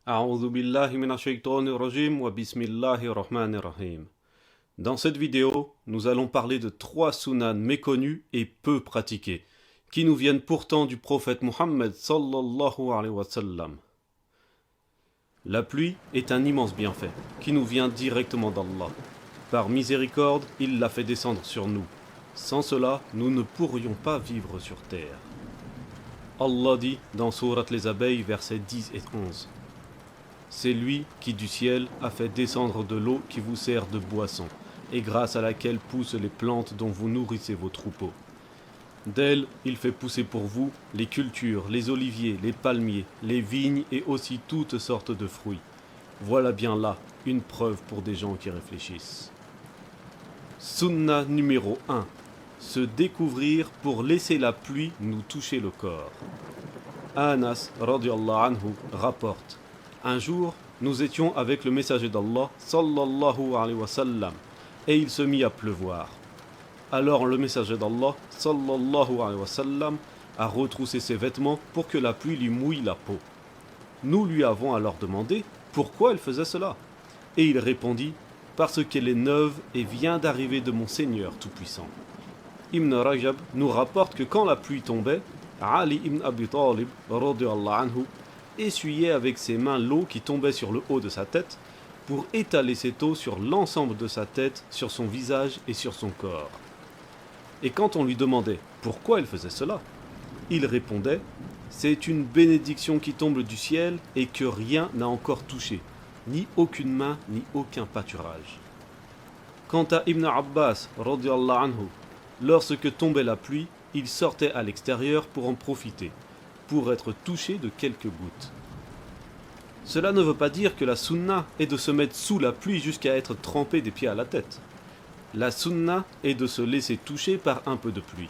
A'udhu billahi minash shaitanir rajim wa bismillahir rahmanir rahim. Dans cette vidéo, nous allons parler de 3 sunan méconnus et peu pratiqués, qui nous viennent pourtant du prophète Muhammad sallallahu alayhi wa sallam. La pluie est un immense bienfait, qui nous vient directement d'Allah. Par miséricorde, il l'a fait descendre sur nous. Sans cela, nous ne pourrions pas vivre sur terre. Allah dit dans Sourate les abeilles, versets 10 et 11. C'est lui qui du ciel a fait descendre de l'eau qui vous sert de boisson, et grâce à laquelle poussent les plantes dont vous nourrissez vos troupeaux. D'elle, il fait pousser pour vous les cultures, les oliviers, les palmiers, les vignes et aussi toutes sortes de fruits. Voilà bien là une preuve pour des gens qui réfléchissent. Sunna numéro 1. Se découvrir pour laisser la pluie nous toucher le corps. Anas radiyallahu anhu rapporte: un jour, nous étions avec le messager d'Allah sallallahu alayhi wa sallam et il se mit à pleuvoir. Alors le messager d'Allah sallallahu alayhi wa sallam a retroussé ses vêtements pour que la pluie lui mouille la peau. Nous lui avons alors demandé pourquoi elle faisait cela. Et il répondit: parce qu'elle est neuve et vient d'arriver de mon Seigneur Tout-Puissant. Ibn Rajab nous rapporte que quand la pluie tombait, Ali ibn Abi Talib radiyallahu anhu essuyait avec ses mains l'eau qui tombait sur le haut de sa tête pour étaler cette eau sur l'ensemble de sa tête, sur son visage et sur son corps. Et quand on lui demandait pourquoi il faisait cela, il répondait: c'est une bénédiction qui tombe du ciel et que rien n'a encore touché, ni aucune main, ni aucun pâturage. Quant à Ibn Abbas radiyallahu anhu, lorsque tombait la pluie, il sortait à l'extérieur pour en profiter, pour être touché de quelques gouttes. Cela ne veut pas dire que la sunna est de se mettre sous la pluie jusqu'à être trempé des pieds à la tête. La sunna est de se laisser toucher par un peu de pluie.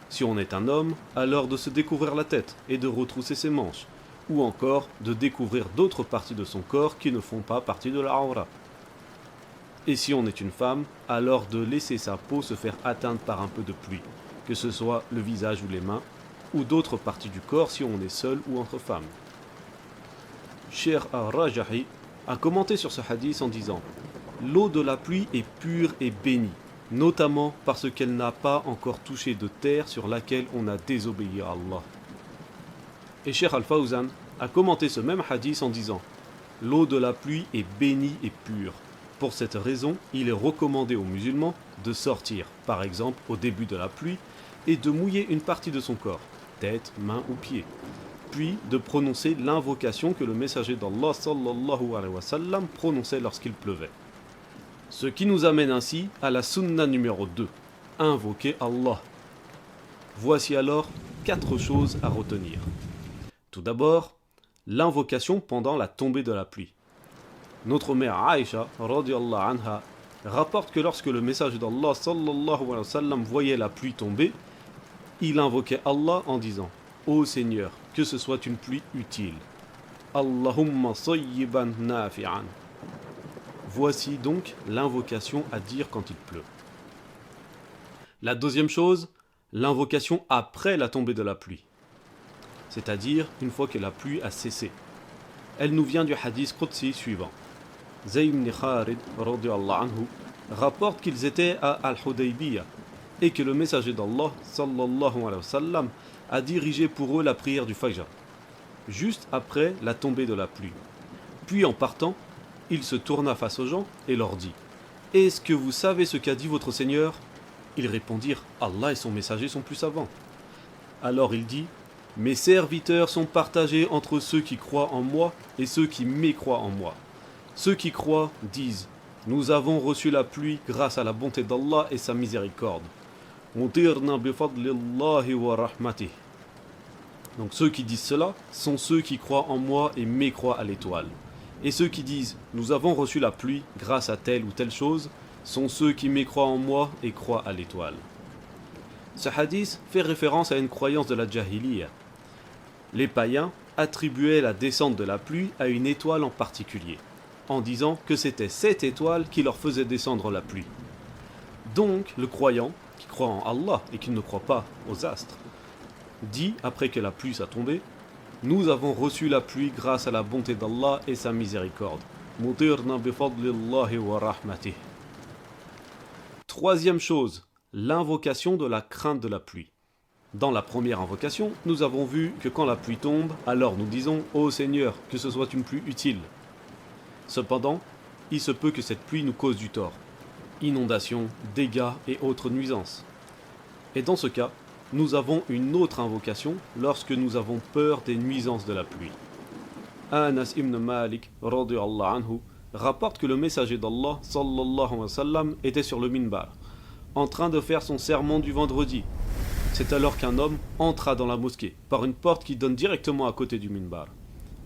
Si on est un homme, alors de se découvrir la tête et de retrousser ses manches, ou encore de découvrir d'autres parties de son corps qui ne font pas partie de la aura. Et si on est une femme, alors de laisser sa peau se faire atteindre par un peu de pluie, que ce soit le visage ou les mains, ou d'autres parties du corps si on est seul ou entre femmes. Cheikh al-Rajahi a commenté sur ce hadith en disant: l'eau de la pluie est pure et bénie, notamment parce qu'elle n'a pas encore touché de terre sur laquelle on a désobéi à Allah. Et Cheikh al-Fawzan a commenté ce même hadith en disant: l'eau de la pluie est bénie et pure. Pour cette raison, il est recommandé aux musulmans de sortir, par exemple au début de la pluie, et de mouiller une partie de son corps, tête, main ou pied, puis de prononcer l'invocation que le messager d'Allah sallallahu alayhi wa sallam prononçait lorsqu'il pleuvait. Ce qui nous amène ainsi à la sunna numéro 2, invoquer Allah. Voici alors 4 choses à retenir. Tout d'abord, l'invocation pendant la tombée de la pluie. Notre mère Aïcha radiyallahu anha rapporte que lorsque le messager d'Allah sallallahu alayhi wa sallam voyait la pluie tomber, il invoquait Allah en disant: ô Seigneur, que ce soit une pluie utile. Allahumma sayyiban nafi'an. Voici donc l'invocation à dire quand il pleut. La deuxième chose, l'invocation après la tombée de la pluie, c'est-à-dire une fois que la pluie a cessé. Elle nous vient du hadith Qudsi suivant. Zayd ibn Kharid radiyallahu anhu rapporte qu'ils étaient à Al-Hudaybiyah et que le messager d'Allah sallallahu alayhi wa sallam a dirigé pour eux la prière du Fajr, juste après la tombée de la pluie. Puis en partant, il se tourna face aux gens et leur dit: est-ce que vous savez ce qu'a dit votre Seigneur? Ils répondirent: Allah et son messager sont plus savants. Alors il dit: mes serviteurs sont partagés entre ceux qui croient en moi et ceux qui mécroient en moi. Ceux qui croient disent: nous avons reçu la pluie grâce à la bonté d'Allah et sa miséricorde. Donc ceux qui disent cela sont ceux qui croient en moi et mécroient à l'étoile. Et ceux qui disent: nous avons reçu la pluie grâce à telle ou telle chose sont ceux qui mécroient en moi et croient à l'étoile. Ce hadith fait référence à une croyance de la Jahiliya. Les païens attribuaient la descente de la pluie à une étoile en particulier, en disant que c'était cette étoile qui leur faisait descendre la pluie. Donc le croyant, qui croit en Allah et qui ne croit pas aux astres, dit, après que la pluie soit tombée: nous avons reçu la pluie grâce à la bonté d'Allah et sa miséricorde. Mutirna bifadlillahi wa rahmatih. Troisième chose, l'invocation de la crainte de la pluie. Dans la première invocation, nous avons vu que quand la pluie tombe, alors nous disons « Ô Seigneur, que ce soit une pluie utile ». Cependant, il se peut que cette pluie nous cause du tort, inondations, dégâts et autres nuisances. Et dans ce cas, nous avons une autre invocation lorsque nous avons peur des nuisances de la pluie. Anas ibn Malik radiyallahu anhu rapporte que le messager d'Allah sallallahu alayhi wa sallam était sur le minbar, en train de faire son sermon du vendredi. C'est alors qu'un homme entra dans la mosquée par une porte qui donne directement à côté du minbar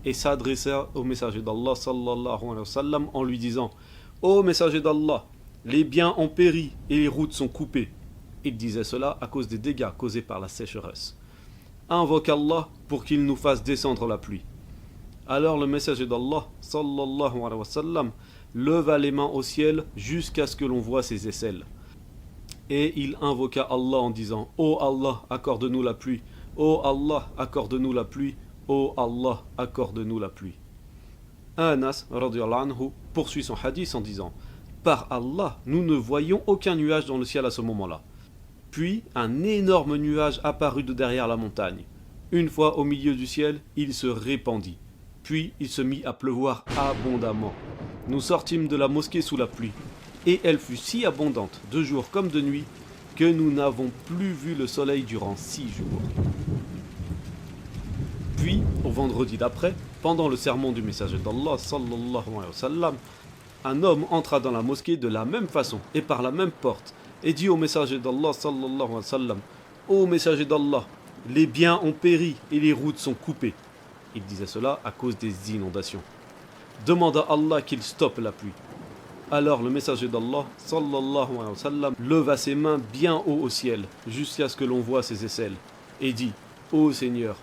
et s'adressa au messager d'Allah sallallahu alayhi wa sallam en lui disant « Ô messager d'Allah, les biens ont péri et les routes sont coupées. » Il disait cela à cause des dégâts causés par la sécheresse. Invoque Allah pour qu'il nous fasse descendre la pluie. Alors le messager d'Allah sallallahu alayhi wa sallam leva les mains au ciel jusqu'à ce que l'on voie ses aisselles. Et il invoqua Allah en disant « Ô Allah, accorde-nous la pluie. Ô Allah, accorde-nous la pluie. Ô Allah, accorde-nous la pluie. » Anas radiyallahu anhu poursuit son hadith en disant « Par Allah, nous ne voyions aucun nuage dans le ciel à ce moment-là. Puis un énorme nuage apparut de derrière la montagne. Une fois au milieu du ciel, il se répandit. Puis il se mit à pleuvoir abondamment. Nous sortîmes de la mosquée sous la pluie, et elle fut si abondante, de jour comme de nuit, que nous n'avons plus vu le soleil durant 6 jours. Puis, au vendredi d'après, pendant le sermon du messager d'Allah, sallallahu alayhi wa sallam, un homme entra dans la mosquée de la même façon et par la même porte, et dit au messager d'Allah, sallallahu alayhi wa sallam, « Ô messager d'Allah, les biens ont péri et les routes sont coupées. » Il disait cela à cause des inondations. Demanda à Allah qu'il stoppe la pluie. Alors le messager d'Allah, sallallahu alayhi wa sallam, leva ses mains bien haut au ciel, jusqu'à ce que l'on voie ses aisselles, et dit, « Ô Seigneur,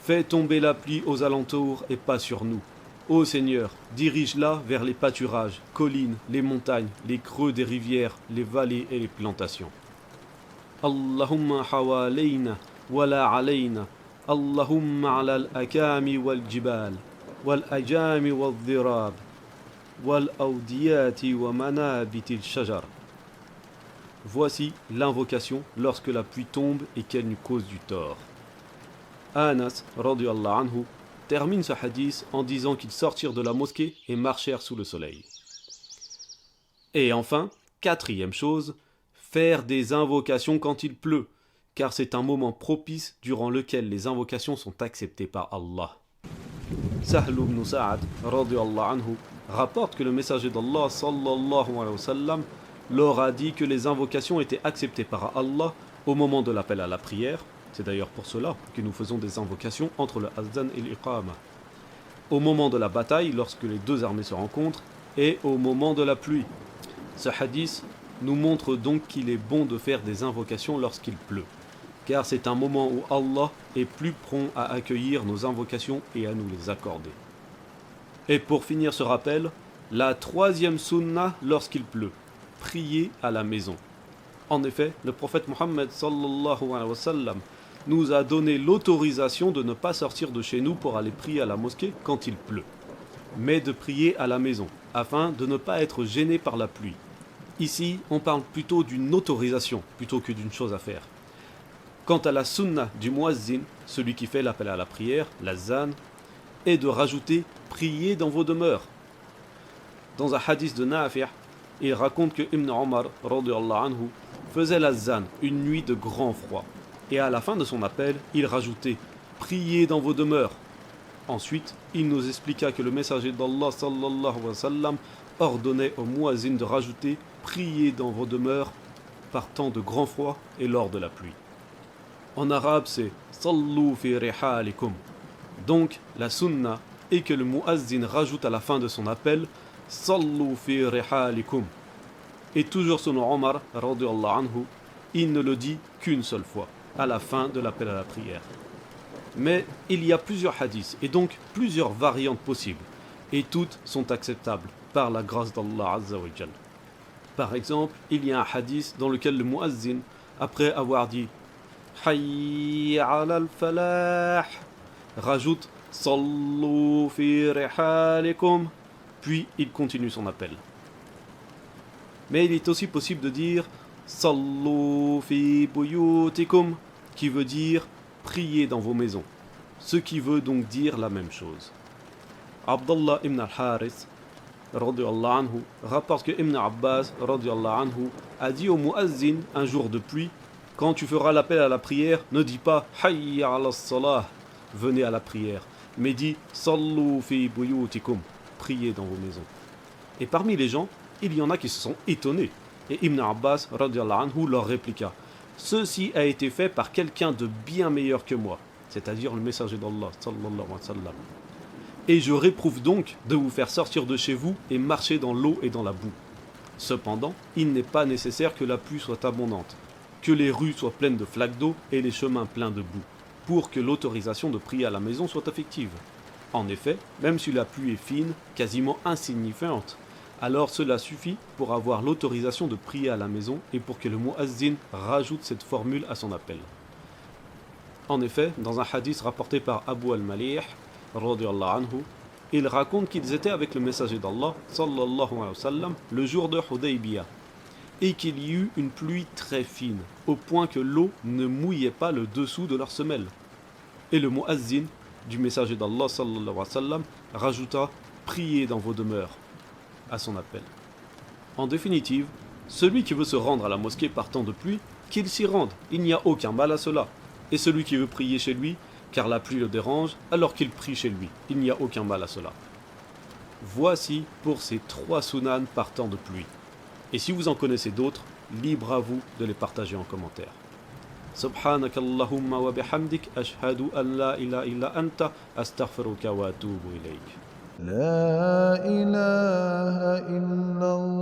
fais tomber la pluie aux alentours et pas sur nous. Ô Seigneur, dirige-la vers les pâturages, collines, les montagnes, les creux des rivières, les vallées et les plantations. Allahumma hawalayna wa la alayna. Allahumma ala al-akami wal-jibal, wal-ajami wal-dhirab, wal-awdiyati wa manabiti al-shajar. » Voici l'invocation lorsque la pluie tombe et qu'elle nous cause du tort. Anas radiyallahu anhu termine ce hadith en disant qu'ils sortirent de la mosquée et marchèrent sous le soleil. Et enfin, quatrième chose, faire des invocations quand il pleut, car c'est un moment propice durant lequel les invocations sont acceptées par Allah. Sahl ibn Sa'ad radiyallahu anhu rapporte que le messager d'Allah sallallahu alayhi wa sallam leur a dit que les invocations étaient acceptées par Allah au moment de l'appel à la prière. C'est d'ailleurs pour cela que nous faisons des invocations entre le azan et l'iqama. Au moment de la bataille, lorsque les deux armées se rencontrent, et au moment de la pluie. Ce hadith nous montre donc qu'il est bon de faire des invocations lorsqu'il pleut, car c'est un moment où Allah est plus prompt à accueillir nos invocations et à nous les accorder. Et pour finir ce rappel, la troisième sunna lorsqu'il pleut, prier à la maison. En effet, le prophète Mohammed sallallahu alayhi wa sallam nous a donné l'autorisation de ne pas sortir de chez nous pour aller prier à la mosquée quand il pleut, mais de prier à la maison, afin de ne pas être gêné par la pluie. Ici, on parle plutôt d'une autorisation, plutôt que d'une chose à faire. Quant à la sunna du muazzin, celui qui fait l'appel à la prière, l'azan, est de rajouter « priez dans vos demeures ». Dans un hadith de Nafi', il raconte que Ibn Omar radiyallahu anhu faisait l'azan une nuit de grand froid. Et à la fin de son appel, il rajoutait « Priez dans vos demeures ». Ensuite, il nous expliqua que le messager d'Allah sallallahu alayhi wa sallam ordonnait au muazzin de rajouter « Priez dans vos demeures » par temps de grand froid et lors de la pluie. En arabe, c'est « Sallu fi rihalikum ». Donc, la sunna est que le muazzin rajoute à la fin de son appel « Sallu fi rihalikum ». Et toujours selon Omar radiyallahu anhu, il ne le dit qu'une seule fois, à la fin de l'appel à la prière. Mais il y a plusieurs hadiths et donc plusieurs variantes possibles, et toutes sont acceptables par la grâce d'Allah Azza wa Jal. Par exemple, il y a un hadith dans lequel le muazzin, après avoir dit Hayya ala al-falah, rajoute Sallu fi rihalikum. Puis il continue son appel. Mais il est aussi possible de dire Sallu fi buyutikum, qui veut dire priez dans vos maisons, ce qui veut donc dire la même chose. Abdullah ibn al-Harith anhu, rapporte que Ibn Abbas anhu, a dit au muazzin un jour de pluie: quand tu feras l'appel à la prière, ne dis pas Hayya ala salah, venez à la prière, mais dis Sallu fi buyutikum, priez dans vos maisons. Et parmi les gens, il y en a qui se sont étonnés. Et Ibn Abbas anhu leur répliqua: ceci a été fait par quelqu'un de bien meilleur que moi, c'est-à-dire le messager d'Allah sallallahu alayhi wa sallam. Et je réprouve donc de vous faire sortir de chez vous et marcher dans l'eau et dans la boue. Cependant, il n'est pas nécessaire que la pluie soit abondante, que les rues soient pleines de flaques d'eau et les chemins pleins de boue, pour que l'autorisation de prier à la maison soit effective. En effet, même si la pluie est fine, quasiment insignifiante, alors cela suffit pour avoir l'autorisation de prier à la maison et pour que le muazzin rajoute cette formule à son appel. En effet, dans un hadith rapporté par Abu al-Malih, anhu, il raconte qu'ils étaient avec le messager d'Allah sallallahu alayhi wa sallam le jour de Hudaybiyah et qu'il y eut une pluie très fine au point que l'eau ne mouillait pas le dessous de leurs semelles. Et le muazzin du messager d'Allah sallallahu alayhi wa sallam rajouta priez dans vos demeures à son appel. En définitive, celui qui veut se rendre à la mosquée par temps de pluie, qu'il s'y rende, il n'y a aucun mal à cela. Et celui qui veut prier chez lui, car la pluie le dérange, alors qu'il prie chez lui, il n'y a aucun mal à cela. Voici pour ces 3 sunan par temps de pluie. Et si vous en connaissez d'autres, libre à vous de les partager en commentaire. Subhanaka Allahumma wa bihamdik, ashhadu an la ilaha illa anta, astaghfiruka wa atubu ilayk. لا إله إلا الله